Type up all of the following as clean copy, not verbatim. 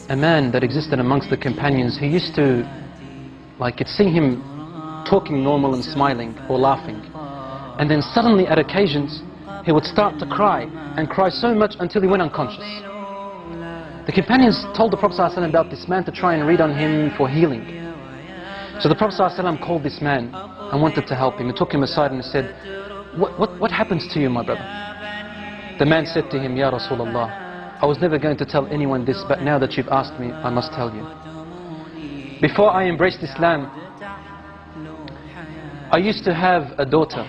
a man that existed amongst the companions. He used to, like, you'd see him talking normal and smiling or laughing, and then suddenly at occasions he would start to cry, and cry so much until he went unconscious. The companions told the Prophet ﷺ about this man to try and read on him for healing. So the Prophet ﷺ called this man and wanted to help him. He took him aside and said, what happens to you, my brother? The man said to him, Ya Rasulullah, I was never going to tell anyone this, but now that you've asked me, I must tell you. Before I embraced Islam, I used to have a daughter.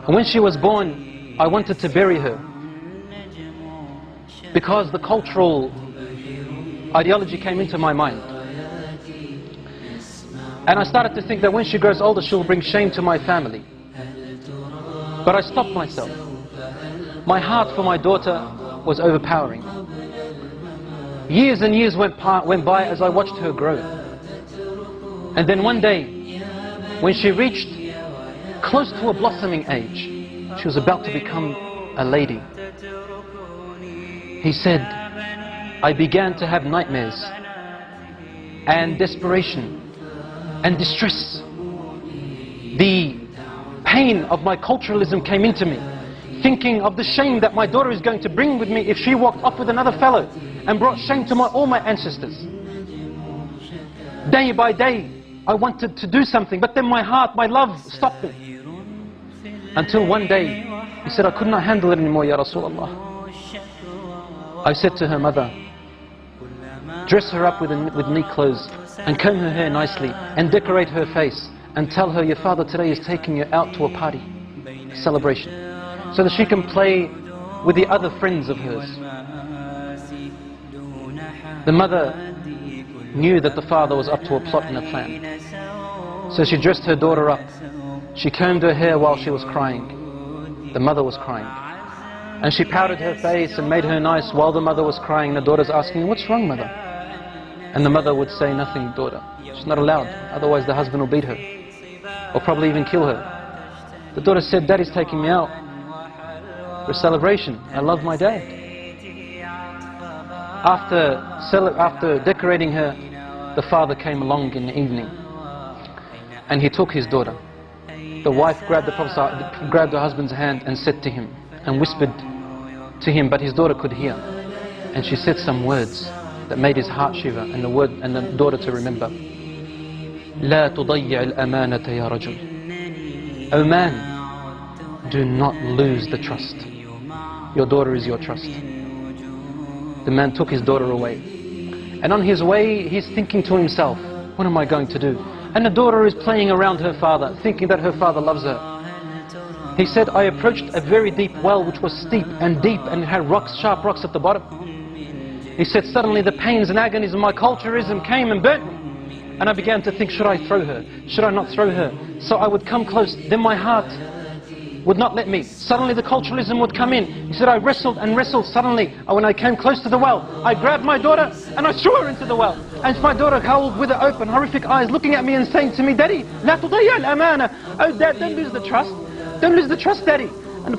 And when she was born, I wanted to bury her, because the cultural ideology came into my mind. And I started to think that when she grows older, she'll bring shame to my family. But I stopped myself. My heart for my daughter was overpowering. Years and years went by as I watched her grow. And then one day, when she reached close to a blossoming age, she was about to become a lady. He said, I began to have nightmares and desperation and distress. The pain of my culturalism came into me, thinking of the shame that my daughter is going to bring with me if she walked off with another fellow, and brought shame to all my ancestors. Day by day, I wanted to do something, but then my heart, my love stopped me. Until one day, he said, I could not handle it anymore, Ya Rasulullah. I said to her mother, dress her up with neat clothes, and comb her hair nicely, and decorate her face, and tell her your father today is taking you out to a party, celebration, so that she can play with the other friends of hers. The mother knew that the father was up to a plot and a plan. So she dressed her daughter up. She combed her hair while she was crying. The mother was crying. And she powdered her face and made her nice while the mother was crying. The daughter's asking, what's wrong, mother? And the mother would say, nothing, daughter. She's not allowed, otherwise the husband will beat her, or probably even kill her. The daughter said, Daddy's taking me out for a celebration. I love my dad. After decorating her, the father came along in the evening, and he took his daughter. The wife grabbed her husband's hand and said to him, and whispered to him, but his daughter could hear. And she said some words that made his heart shiver, and the daughter to remember. لا تضيع الأمانة يا رجل. O man, do not lose the trust. Your daughter is your trust. The man took his daughter away. And on his way, he's thinking to himself, what am I going to do? And the daughter is playing around her father, thinking that her father loves her. He said, I approached a very deep well which was steep and deep and had rocks, sharp rocks at the bottom. He said, suddenly the pains and agonies of my culturism came and burnt me. And I began to think, should I throw her? Should I not throw her? So I would come close, then my heart would not let me. Suddenly the culturalism would come in. He said, I wrestled and wrestled. Suddenly, when I came close to the well, I grabbed my daughter and I threw her into the well. And my daughter held with her open, horrific eyes, looking at me and saying to me, Daddy, لا تضيع الأمانة. Oh Dad, don't lose the trust. Don't lose the trust, Daddy. And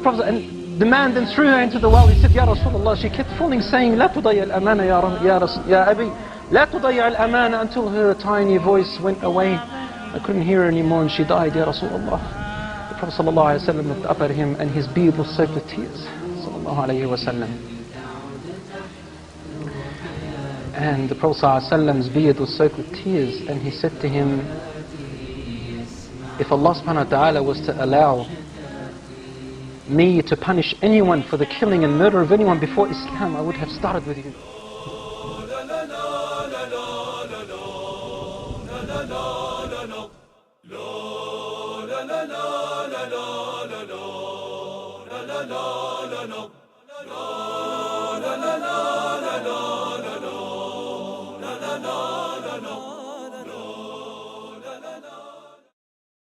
the man then threw her into the well. He said, Ya Rasulullah. She kept falling, saying, لا تضيع الأمانة يا أبي. لا تضيع الأمانة, until her tiny voice went away. I couldn't hear her anymore and she died, Ya Rasulullah. The Prophet ﷺ looked up at him and his beard was soaked with tears. And the Prophet ﷺ's beard was soaked with tears, and he said to him, if Allah subhanahu wa ta'ala was to allow me to punish anyone for the killing and murder of anyone before Islam, I would have started with you. La